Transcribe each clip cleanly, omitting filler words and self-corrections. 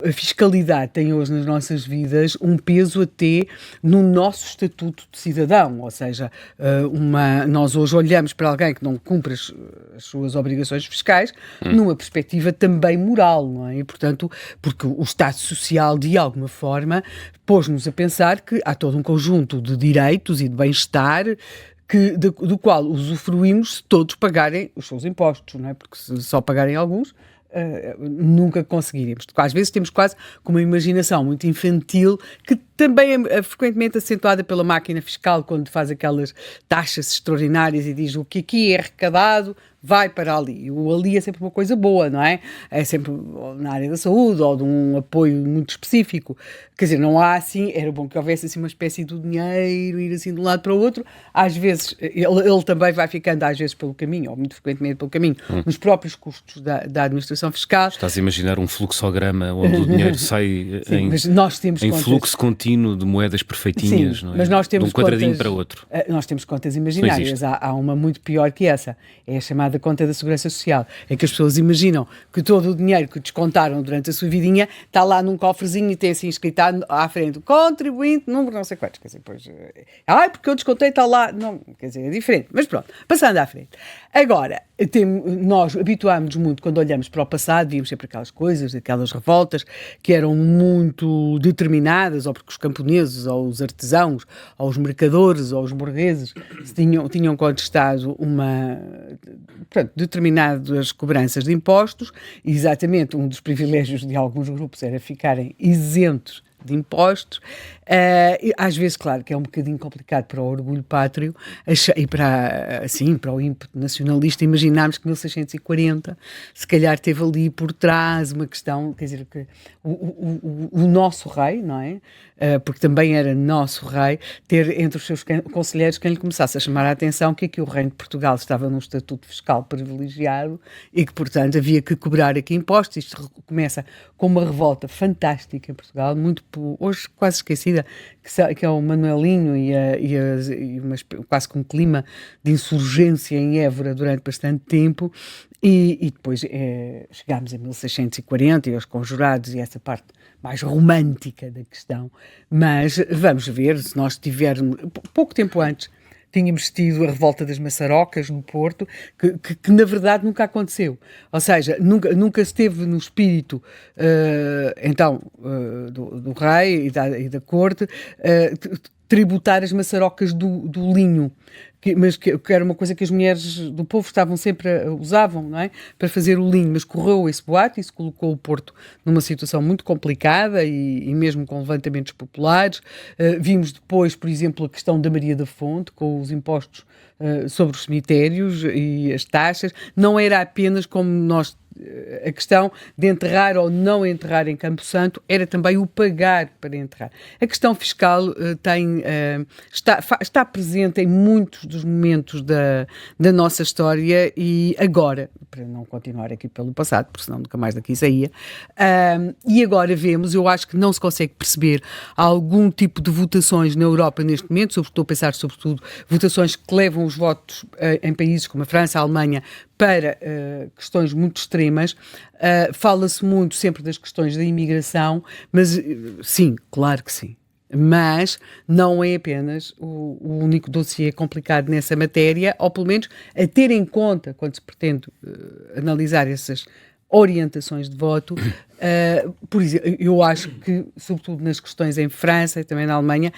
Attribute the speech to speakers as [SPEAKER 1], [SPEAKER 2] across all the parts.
[SPEAKER 1] A fiscalidade tem hoje nas nossas vidas um peso até no nosso estatuto de cidadão, ou seja, nós hoje olhamos para alguém que não cumpre as suas obrigações fiscais numa perspectiva também moral, não é? E, portanto, porque o Estado Social, de alguma forma, pôs-nos a pensar que há todo um conjunto de direitos e de bem-estar do qual usufruímos se todos pagarem os seus impostos, não é? Porque se só pagarem alguns, nunca conseguiríamos. Às vezes temos quase com uma imaginação muito infantil, que também é frequentemente acentuada pela máquina fiscal, quando faz aquelas taxas extraordinárias e diz o que aqui é arrecadado vai para ali. O ali é sempre uma coisa boa, não é? É sempre na área da saúde ou de um apoio muito específico. Quer dizer, não há assim, era bom que houvesse assim uma espécie de dinheiro ir assim de um lado para o outro. Às vezes, ele também vai ficando às vezes pelo caminho, ou muito frequentemente pelo caminho, nos próprios custos da administração fiscal.
[SPEAKER 2] Estás a imaginar um fluxograma onde o dinheiro sai em fluxo contínuo de moedas perfeitinhas, não é?
[SPEAKER 1] Mas nós temos
[SPEAKER 2] de um quadradinho para outro.
[SPEAKER 1] Nós temos contas imaginárias. Há uma muito pior que essa. É a chamada conta da Segurança Social, em que as pessoas imaginam que todo o dinheiro que descontaram durante a sua vidinha está lá num cofrezinho e tem assim escrito à frente, contribuinte, número não sei quantos. Quer dizer, pois, porque eu descontei, está lá. Não, quer dizer, é diferente. Mas pronto, passando à frente. Agora, nós habituámos-nos muito, quando olhamos para o passado, víamos sempre aquelas coisas, aquelas revoltas que eram muito determinadas, ou porque os camponeses, ou os artesãos, ou os mercadores, ou os burgueses tinham contestado determinadas cobranças de impostos, e exatamente um dos privilégios de alguns grupos era ficarem isentos de impostos. Às vezes, claro, que é um bocadinho complicado para o orgulho pátrio e para o ímpeto nacionalista imaginarmos que 1640 se calhar teve ali por trás uma questão, quer dizer, que o nosso rei, não é? Porque também era nosso rei, ter entre os seus conselheiros quem lhe começasse a chamar a atenção que aqui o reino de Portugal estava num estatuto fiscal privilegiado e que, portanto, havia que cobrar aqui impostos. Isto começa com uma revolta fantástica em Portugal, muito hoje quase esquecida, que é o Manuelinho quase com um clima de insurgência em Évora durante bastante tempo, e depois chegámos a 1640 e aos conjurados e essa parte mais romântica da questão, mas vamos ver, se nós tivermos, pouco tempo antes, tínhamos tido a revolta das maçarocas no Porto, que na verdade nunca aconteceu. Ou seja, nunca se teve no espírito, do rei e da corte, tributar as maçarocas do linho, mas que era uma coisa que as mulheres do povo usavam, não é? Para fazer o linho, mas correu esse boato e isso colocou o Porto numa situação muito complicada e mesmo com levantamentos populares. Vimos depois, por exemplo, a questão da Maria da Fonte, com os impostos sobre os cemitérios e as taxas. Não era apenas como a questão de enterrar ou não enterrar em Campo Santo, era também o pagar para enterrar. A questão fiscal está presente em muitos dos momentos da nossa história e agora, para não continuar aqui pelo passado, porque senão nunca mais daqui saía, e agora vemos, eu acho que não se consegue perceber algum tipo de votações na Europa neste momento, estou a pensar sobretudo votações que levam os votos em países como a França, a Alemanha, para questões muito extremas. Fala-se muito sempre das questões da imigração, mas sim, claro que sim. Mas não é apenas o único dossiê complicado nessa matéria, ou pelo menos a ter em conta, quando se pretende analisar essas orientações de voto. Por exemplo, eu acho que, sobretudo nas questões em França e também na Alemanha,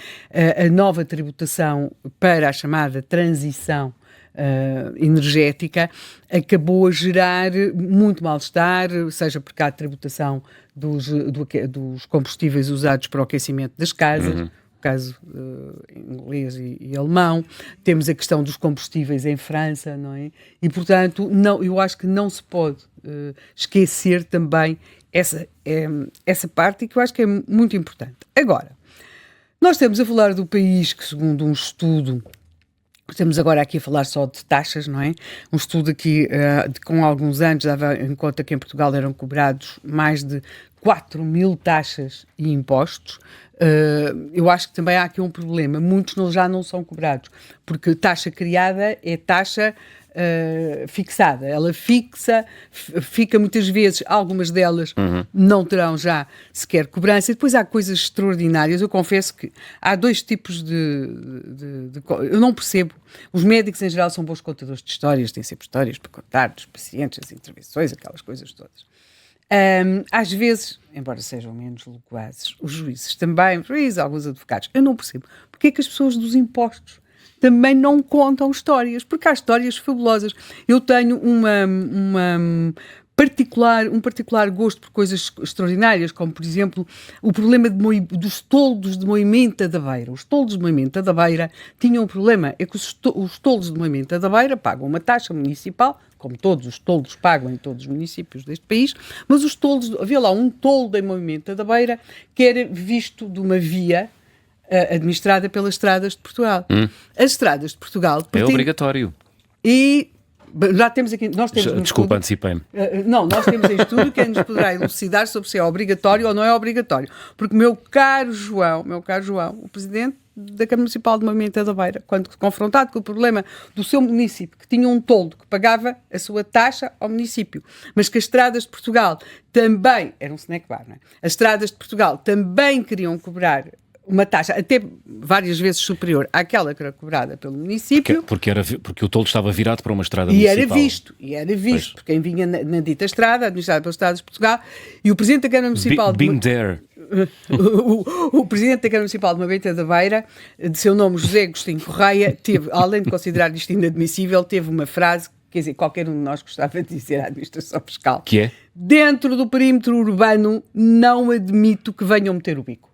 [SPEAKER 1] a nova tributação para a chamada transição energética acabou a gerar muito mal-estar, seja porque há a tributação dos combustíveis usados para o aquecimento das casas, no caso inglês e alemão, temos a questão dos combustíveis em França, não é? E, portanto, eu acho que não se pode esquecer também essa parte, e que eu acho que é muito importante. Agora, nós estamos a falar do país que, segundo um estudo, estamos agora aqui a falar só de taxas, não é? Um estudo aqui com alguns anos dava em conta que em Portugal eram cobrados mais de 4.000 taxas e impostos. Eu acho que também há aqui um problema. Muitos já não são cobrados, porque taxa criada é taxa fixada. Ela fica muitas vezes, algumas delas não terão já sequer cobrança. E depois há coisas extraordinárias. Eu confesso que há dois tipos eu não percebo. Os médicos, em geral, são bons contadores de histórias, têm sempre histórias para contar dos pacientes, as intervenções, aquelas coisas todas. Às vezes, embora sejam menos loquazes, os juízes também, alguns advogados, eu não percebo porque é que as pessoas dos impostos também não contam histórias, porque há histórias fabulosas. Eu tenho um particular gosto por coisas extraordinárias, como, por exemplo, o problema dos toldos de Moimenta da Beira. Os toldos de Moimenta da Beira tinham um problema, é que os toldos de Moimenta da Beira pagam uma taxa municipal, como todos os toldos pagam em todos os municípios deste país, mas os toldos, havia lá um toldo em Moimenta da Beira que era visto de uma via administrada pelas Estradas de Portugal. As Estradas de Portugal...
[SPEAKER 2] É obrigatório.
[SPEAKER 1] E já temos aqui...
[SPEAKER 2] Desculpa, antecipei-me.
[SPEAKER 1] Não, nós temos em estudo quem nos poderá elucidar sobre se é obrigatório ou não é obrigatório. Porque meu caro João, o presidente da Câmara Municipal de Moimenta da Beira, quando confrontado com o problema do seu município, que tinha um toldo que pagava a sua taxa ao município, mas que as Estradas de Portugal também... Era um snack bar, não é? As Estradas de Portugal também queriam cobrar uma taxa até várias vezes superior àquela que era cobrada pelo município.
[SPEAKER 2] Porque o toldo estava virado para uma estrada municipal.
[SPEAKER 1] E era visto, porque quem vinha na dita estrada, administrada pelas Estradas de Portugal, e o Presidente da Câmara Municipal... O Presidente da Câmara Municipal de Moimenta da Beira, de seu nome José Agostinho Correia, teve, além de considerar isto inadmissível, teve uma frase, quer dizer, qualquer um de nós gostava de dizer à Administração Fiscal.
[SPEAKER 2] Que é?
[SPEAKER 1] Dentro do perímetro urbano não admito que venham meter o bico.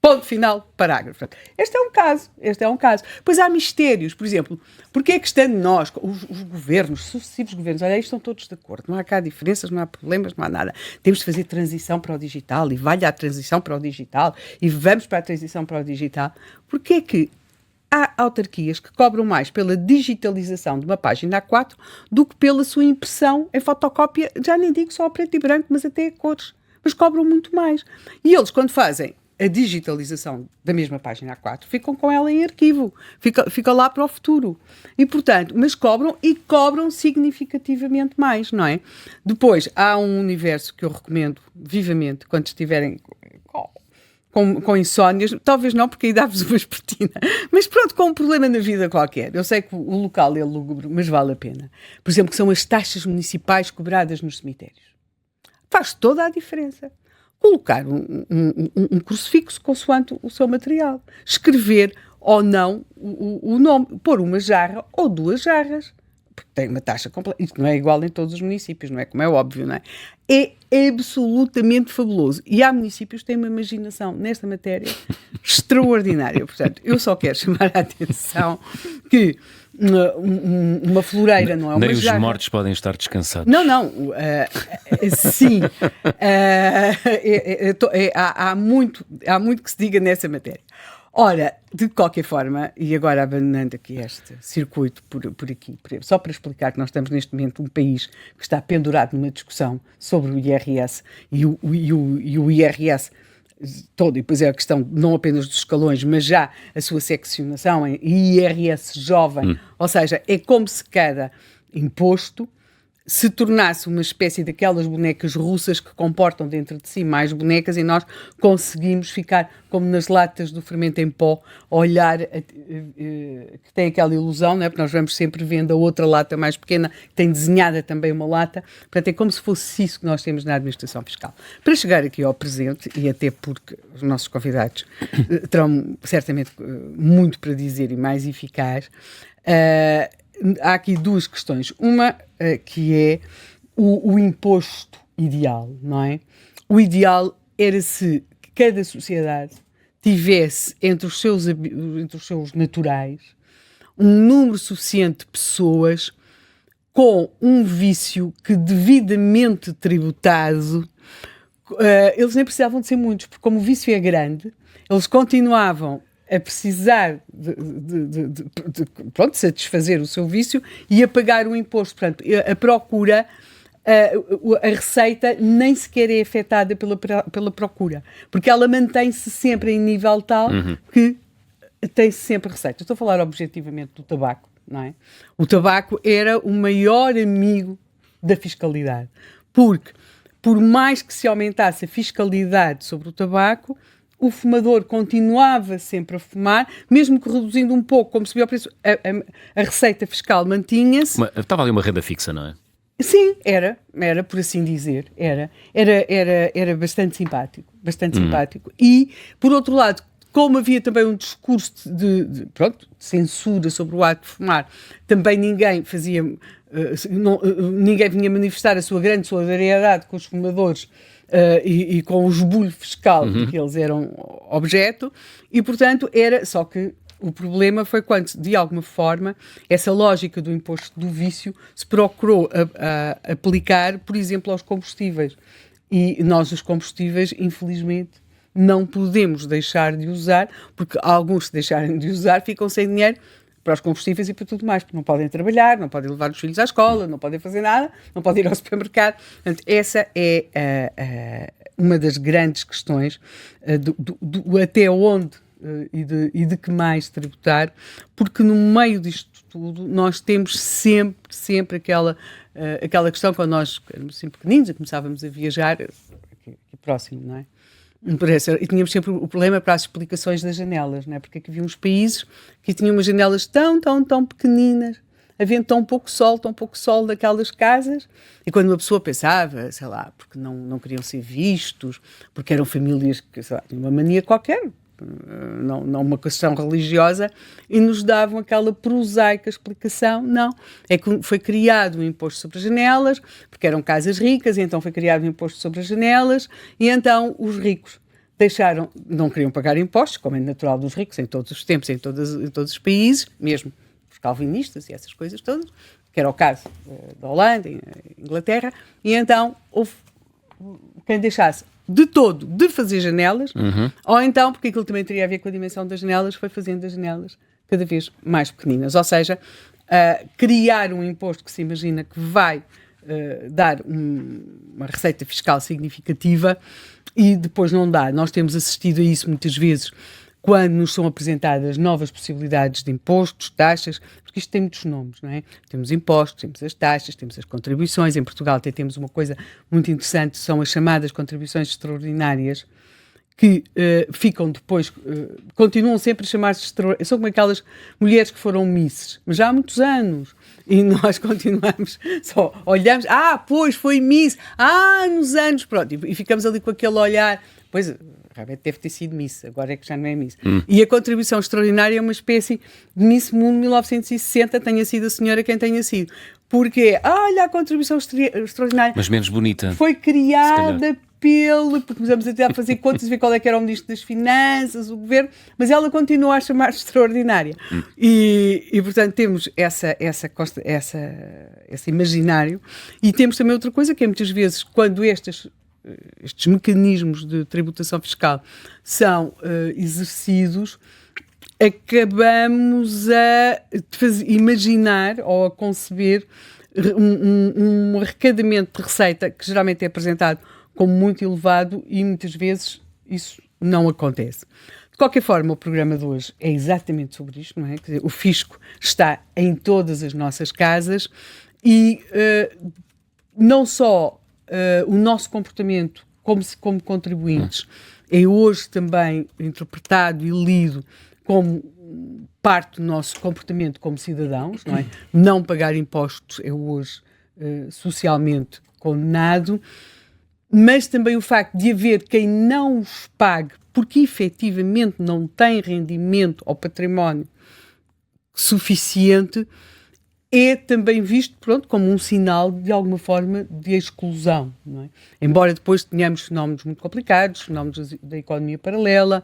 [SPEAKER 1] Ponto final, parágrafo. Este é um caso. Pois há mistérios, por exemplo, porque é que estando nós, os governos, sucessivos governos, olha, aí estão todos de acordo, não há cá diferenças, não há problemas, não há nada. Temos de fazer transição para o digital e vai à transição para o digital e vamos para a transição para o digital. Porque é que há autarquias que cobram mais pela digitalização de uma página A4 do que pela sua impressão em fotocópia, já nem digo só a preto e branco, mas até a cores, mas cobram muito mais. E eles, quando fazem a digitalização da mesma página A4, ficam com ela em arquivo, fica lá para o futuro. E, portanto, mas cobram significativamente mais, não é? Depois, há um universo que eu recomendo vivamente, quando estiverem com insónias, talvez não, porque aí dá-vos uma espertina, mas pronto, com um problema na vida qualquer. Eu sei que o local é lúgubre, mas vale a pena. Por exemplo, que são as taxas municipais cobradas nos cemitérios. Faz toda a diferença. Colocar um crucifixo consoante o seu material. Escrever ou não o nome. Pôr uma jarra ou duas jarras. Porque tem uma taxa completa. Isto não é igual em todos os municípios, não é? Como é óbvio, não é? É absolutamente fabuloso. E há municípios que têm uma imaginação nesta matéria extraordinária. Portanto, eu só quero chamar a atenção que uma floreira não é uma jarra. Nem
[SPEAKER 2] os mortos podem estar descansados.
[SPEAKER 1] Não. Sim. Há muito que se diga nessa matéria. Ora, de qualquer forma, e agora abandonando aqui este circuito por aqui, só para explicar que nós estamos neste momento um país que está pendurado numa discussão sobre o IRS e o IRS todo, e depois é a questão não apenas dos escalões, mas já a sua seccionação em IRS jovem, ou seja, é como se cada imposto se tornasse uma espécie daquelas bonecas russas que comportam dentro de si mais bonecas e nós conseguimos ficar como nas latas do fermento em pó, olhar que tem aquela ilusão, não é? Porque nós vamos sempre vendo a outra lata mais pequena, que tem desenhada também uma lata, portanto é como se fosse isso que nós temos na administração fiscal. Para chegar aqui ao presente, e até porque os nossos convidados terão certamente muito para dizer e mais eficaz, há aqui duas questões. Uma que é o imposto ideal, não é? O ideal era se cada sociedade tivesse entre os seus naturais um número suficiente de pessoas com um vício que devidamente tributado, eles nem precisavam de ser muitos, porque como o vício é grande, eles continuavam a precisar de satisfazer o seu vício e a pagar o imposto. Portanto, a procura, a receita nem sequer é afetada pela procura, porque ela mantém-se sempre em nível tal que tem sempre receita. Estou a falar objetivamente do tabaco, não é? O tabaco era o maior amigo da fiscalidade, porque por mais que se aumentasse a fiscalidade sobre o tabaco, o fumador continuava sempre a fumar, mesmo que reduzindo um pouco, como subia o preço, a receita fiscal mantinha-se.
[SPEAKER 2] Estava ali uma renda fixa, não é?
[SPEAKER 1] Sim, era por assim dizer, era bastante simpático, simpático. E, por outro lado, como havia também um discurso de censura sobre o ato de fumar, também ninguém fazia, ninguém vinha manifestar a sua grande solidariedade com os fumadores e com o esbulho fiscal de que eles eram objeto, e portanto só que o problema foi quando, de alguma forma, essa lógica do imposto do vício se procurou aplicar, por exemplo, aos combustíveis. E nós, os combustíveis, infelizmente, não podemos deixar de usar, porque alguns, se deixarem de usar, ficam sem dinheiro para os combustíveis e para tudo mais, porque não podem trabalhar, não podem levar os filhos à escola, não podem fazer nada, não podem ir ao supermercado. Portanto, essa é uma das grandes questões do até onde e de que mais tributar, porque no meio disto tudo nós temos sempre aquela questão, quando nós éramos assim pequeninos e começávamos a viajar, aqui próximo, não é? E tínhamos sempre o problema para as explicações das janelas, não é? Porque havia uns países que tinham umas janelas tão pequeninas, havendo tão pouco sol daquelas casas, e quando uma pessoa pensava, sei lá, porque não queriam ser vistos, porque eram famílias que, sei lá, tinham uma mania qualquer, não uma questão religiosa, e nos davam aquela prosaica explicação, não, é que foi criado um imposto sobre as janelas, porque eram casas ricas, e então foi criado um imposto sobre as janelas, e então os ricos não queriam pagar impostos, como é natural dos ricos em todos os tempos, em todos os países, mesmo os calvinistas e essas coisas todas, que era o caso da Holanda, Inglaterra, e então houve quem deixasse de todo de fazer janelas, ou então, porque aquilo também teria a ver com a dimensão das janelas, foi fazendo as janelas cada vez mais pequeninas. Ou seja, criar um imposto que se imagina que vai dar uma receita fiscal significativa e depois não dá. Nós temos assistido a isso muitas vezes quando nos são apresentadas novas possibilidades de impostos, taxas, porque isto tem muitos nomes, não é? Temos impostos, temos as taxas, temos as contribuições. Em Portugal até temos uma coisa muito interessante, são as chamadas contribuições extraordinárias, que ficam depois, continuam sempre a chamar-se extraordinárias. São como aquelas mulheres que foram misses, mas já há muitos anos. E nós continuamos, só olhamos, pois, foi miss, nos anos, pronto, e ficamos ali com aquele olhar, pois, realmente deve ter sido Miss, agora é que já não é Miss. E a contribuição extraordinária é uma espécie de Miss Mundo 1960, tenha sido a senhora quem tenha sido. Porque, olha, a contribuição extraordinária...
[SPEAKER 2] Mas menos bonita.
[SPEAKER 1] Foi criada porque começamos a tentar fazer contas e ver qual é que era o Ministro das Finanças, o Governo, mas ela continua a chamar-se extraordinária. E, portanto, temos esse imaginário. E temos também outra coisa, que é muitas vezes, quando estes mecanismos de tributação fiscal são exercidos, acabamos a imaginar ou a conceber um arrecadamento de receita que geralmente é apresentado como muito elevado e muitas vezes isso não acontece. De qualquer forma, o programa de hoje é exatamente sobre isto, não é? Quer dizer, o fisco está em todas as nossas casas e não só o nosso comportamento como contribuintes é hoje também interpretado e lido como parte do nosso comportamento como cidadãos, não é? Não pagar impostos é hoje socialmente condenado, mas também o facto de haver quem não os pague porque efetivamente não tem rendimento ou património suficiente é também visto, como um sinal, de alguma forma, de exclusão, não é? Embora depois tenhamos fenómenos muito complicados, fenómenos da economia paralela,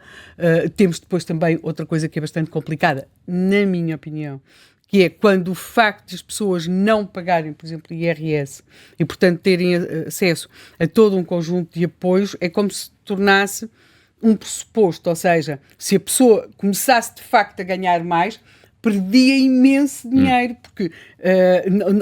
[SPEAKER 1] temos depois também outra coisa que é bastante complicada, na minha opinião, que é quando o facto de as pessoas não pagarem, por exemplo, IRS, e, portanto, terem acesso a todo um conjunto de apoios, é como se tornasse um pressuposto, ou seja, se a pessoa começasse, de facto, a ganhar mais, perdia imenso dinheiro, porque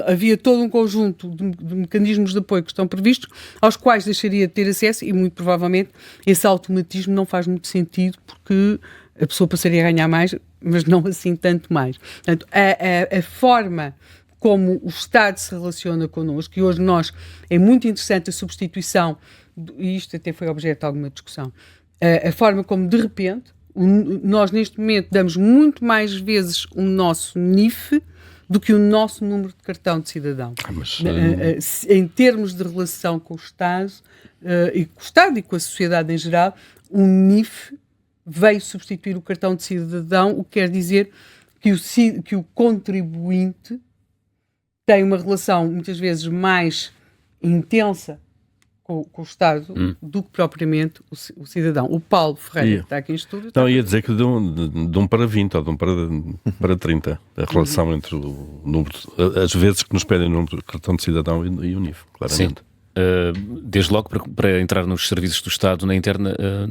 [SPEAKER 1] havia todo um conjunto de mecanismos de apoio que estão previstos, aos quais deixaria de ter acesso e, muito provavelmente, esse automatismo não faz muito sentido, porque a pessoa passaria a ganhar mais, mas não assim tanto mais. Portanto, a forma como o Estado se relaciona connosco, e hoje é muito interessante a substituição, e isto até foi objeto de alguma discussão, a forma como, de repente, nós neste momento damos muito mais vezes o nosso NIF do que o nosso número de cartão de cidadão. Em termos de relação com o Estado, e com a sociedade em geral, o NIF veio substituir o cartão de cidadão, o que quer dizer que o contribuinte tem uma relação muitas vezes mais intensa com o Estado do que propriamente o cidadão. O Paulo Ferreira, que está aqui em estúdio...
[SPEAKER 3] Então, ia dizer que de 1 para 20 ou de 1 para 30, a relação entre o número, as vezes que nos pedem o número de cartão de cidadão e o NIF, claramente.
[SPEAKER 2] Sim. Desde logo para entrar nos serviços do Estado na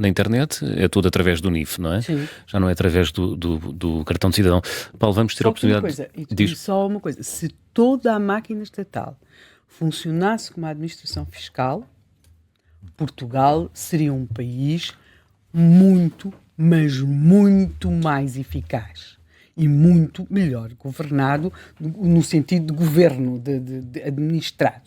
[SPEAKER 2] internet é tudo através do NIF, não é?
[SPEAKER 1] Sim.
[SPEAKER 2] Já não é através do cartão de cidadão. Paulo, vamos ter a oportunidade...
[SPEAKER 1] Só uma coisa, se toda a máquina estatal funcionasse como a administração fiscal, Portugal seria um país muito, mas muito mais eficaz e muito melhor governado no sentido de governo, de administrado.